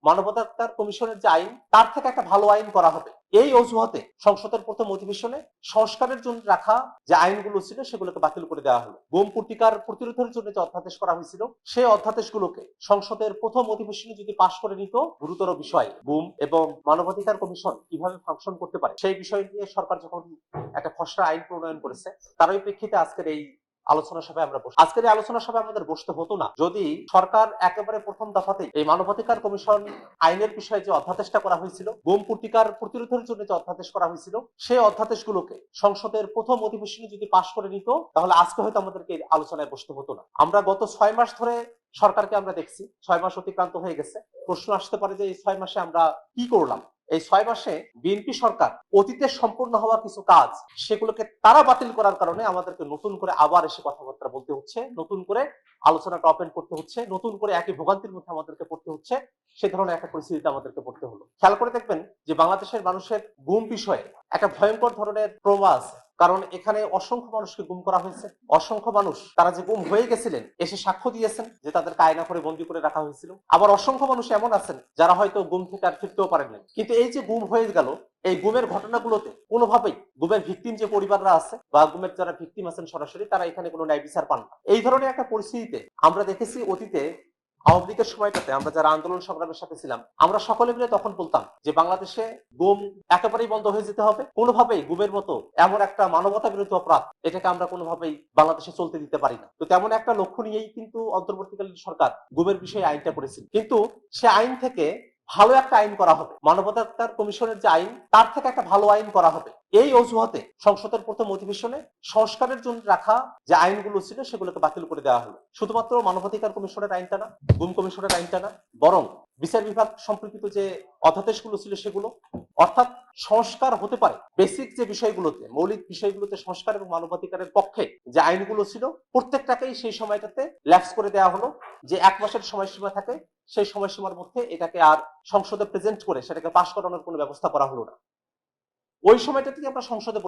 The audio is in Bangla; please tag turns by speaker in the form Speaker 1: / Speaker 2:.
Speaker 1: মানবাধিকার কমিশনের যে আইন তার থেকে একটা ভালো আইন করা হবে। এই অজুহাতে সংসদের প্রথম অধিবেশনে সংস্কারের জন্য রাখা যে আইনগুলো ছিল সেগুলোকে বাতিল করে দেওয়া হলো। গুম প্রতিকার প্রতিরোধের জন্য যে অধ্যাদেশ করা হয়েছিল সেই অধ্যাদেশগুলোকে সংসদের প্রথম অধিবেশনে যদি পাশ করে নিত, গুরুতর বিষয় গুম এবং মানবাধিকার কমিশন কিভাবে ফাংশন করতে পারে সেই বিষয় নিয়ে সরকার যখন একটা খসড়া আইন প্রণয়ন করেছে, তারই প্রেক্ষিতে আজকের এই আলোচনা সভায় আমরা বসি। আজকের এই আলোচনা সভায় আমাদের বসতে হতো না যদি সরকার একেবারে প্রথম দফাতেই এই মানবাধিকার কমিশন আইনের বিষয়ে যে অধ্যাদেশটা করা হয়েছিল, গুম প্রতিকার প্রতিরোধের জন্য যে অধ্যাদেশ করা হয়েছিল, সেই অধ্যাদেশগুলোকে সংসদের প্রথম অধিবেশনে যদি পাশ করে নিত, তাহলে আজকে হয়তো আমাদেরকে আলোচনায় বসতে হতো না। আমরা গত 6 মাস ধরে সরকারকে আমরা দেখছি, 6 মাস অতিক্রান্ত হয়ে গেছে। প্রশ্ন আসতে পারে যে এই 6 মাসে আমরা কি করলাম। এই 6 মাসে বিএনপি সরকার অতীতে সম্পূর্ণ হওয়া কিছু কাজ সেগুলোকে তারা বাতিল করার কারণে আমাদেরকে নতুন করে আবার এসে কথাবার্তা বলতে হচ্ছে, নতুন করে আলোচনাটা ওপেন করতে হচ্ছে, নতুন করে একই ভোগান্তির মধ্যে আমাদেরকে পড়তে হচ্ছে। সে ধরনের একটা পরিস্থিতিতে আমাদেরকে পড়তে হলো। খেয়াল করে দেখবেন যে বাংলাদেশের মানুষের গুম বিষয়ে একটা ভয়ঙ্কর ধরনের প্রভাব আছে, কারণ এখানে অসংখ্য মানুষকে গুম করা হয়েছে। অসংখ্য মানুষ তারা যে গুম হয়ে গেছিলেন এসে সাক্ষ্য দিয়েছেন যে তাদেরকে আয়না করে বন্দি করে রাখা হয়েছিল। আবার অসংখ্য মানুষ এমন আছেন যারা হয়তো গুম থেকে আর ফিরতেও পারেননি। কিন্তু এই যে গুম হয়ে গেল, এই গুমের ঘটনাগুলোতে কোনোভাবেই গুমের ভিকটিম যে পরিবাররা আছে বা গুমের যারা ভিকটিম আছেন সরাসরি, তারা এখানে কোনো ন্যায় বিচার পান না। এই ধরনের একটা পরিস্থিতিতে আমরা দেখেছি অতীতে আওয়ামী লীগের সময়টাতে আমরা যারা আন্দোলন সংগ্রামের সাথে ছিলাম, আমরা সকলে মিলে তখন বলতাম যে বাংলাদেশে গুম একেবারেই বন্ধ হয়ে যেতে হবে। কোনোভাবেই গুমের মতো এমন একটা মানবতা বিরোধী অপরাধ এটাকে আমরা কোনোভাবেই বাংলাদেশে চলতে দিতে পারি না। তো তেমন একটা লক্ষ্য নিয়েই কিন্তু অন্তর্বর্তীকালীন সরকার গুমের বিষয়ে আইনটা করেছিল। কিন্তু সে আইন থেকে ভালো একটা আইন করা হবে, মানবাধিকার কমিশনের যে আইন তার থেকে একটা ভালো আইন করা হবে। এই অজুহাতে সংসদের প্রথম অধিবেশনে সংস্কারের জন্য রাখা যে আইনগুলো ছিল সেগুলোকে বাতিল করে দেওয়া হলো। শুধুমাত্র মানবাধিকার কমিশনের আইনটা না, গুম কমিশনের আইনটা না, বরং বিচার বিভাগ সম্পর্কিত যে অধ্যাদেশগুলো ছিল সেগুলো, অর্থাৎ সংস্কার হতে পারে বেসিক যে বিষয়গুলোতে, মৌলিক বিষয়গুলোতে সংস্কার এবং মানবাধিকারের পক্ষে যে আইনগুলো ছিল প্রত্যেকটাকেই সেই সময়টাতে ল্যাপস করে দেওয়া হলো। যে 1 মাসের সময়সীমা থাকে সেই সময়সীমার মধ্যে এটাকে আর সংসদে প্রেজেন্ট করে সেটাকে পাশ করানোর কোনো ব্যবস্থা করা হলো না। ওই সময়টা থেকে আমরা সংসদে